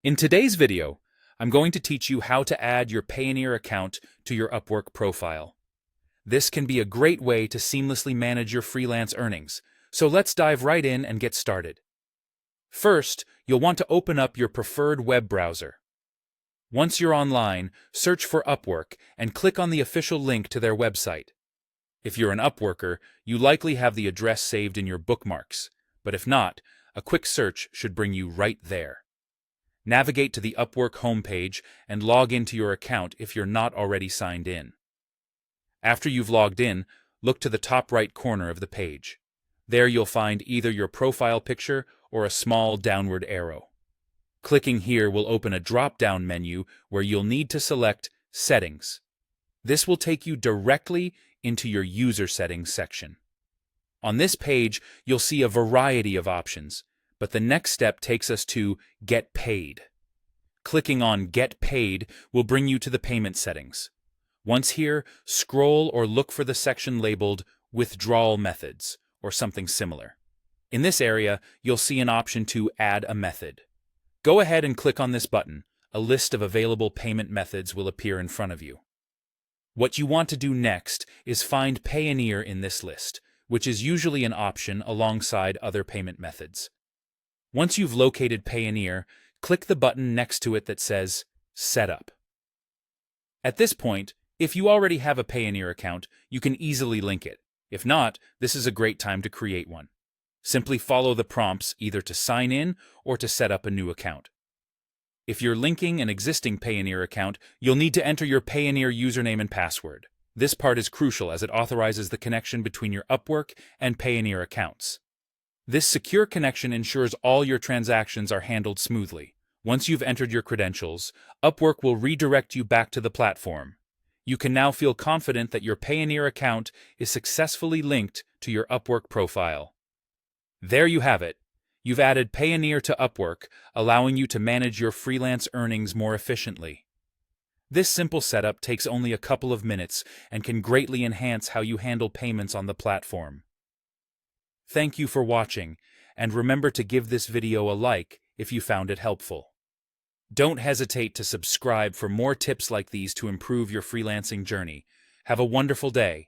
In today's video, I'm going to teach you how to add your Payoneer account to your Upwork profile. This can be a great way to seamlessly manage your freelance earnings, so let's dive right in and get started. First, you'll want to open up your preferred web browser. Once you're online, search for Upwork and click on the official link to their website. If you're an Upworker, you likely have the address saved in your bookmarks, but if not, a quick search should bring you right there. Navigate to the Upwork homepage and log into your account if you're not already signed in. After you've logged in, look to the top right corner of the page. There you'll find either your profile picture or a small downward arrow. Clicking here will open a drop-down menu where you'll need to select Settings. This will take you directly into your User Settings section. On this page, you'll see a variety of options, but the next step takes us to Get Paid. Clicking on Get Paid will bring you to the payment settings. Once here, scroll or look for the section labeled Withdrawal Methods or something similar. In this area, you'll see an option to add a method. Go ahead and click on this button. A list of available payment methods will appear in front of you. What you want to do next is find Payoneer in this list, which is usually an option alongside other payment methods. Once you've located Payoneer, click the button next to it that says Set Up. At this point, if you already have a Payoneer account, you can easily link it. If not, this is a great time to create one. Simply follow the prompts either to sign in or to set up a new account. If you're linking an existing Payoneer account, you'll need to enter your Payoneer username and password. This part is crucial as it authorizes the connection between your Upwork and Payoneer accounts. This secure connection ensures all your transactions are handled smoothly. Once you've entered your credentials, Upwork will redirect you back to the platform. You can now feel confident that your Payoneer account is successfully linked to your Upwork profile. There you have it. You've added Payoneer to Upwork, allowing you to manage your freelance earnings more efficiently. This simple setup takes only a couple of minutes and can greatly enhance how you handle payments on the platform. Thank you for watching, and remember to give this video a like if you found it helpful. Don't hesitate to subscribe for more tips like these to improve your freelancing journey. Have a wonderful day.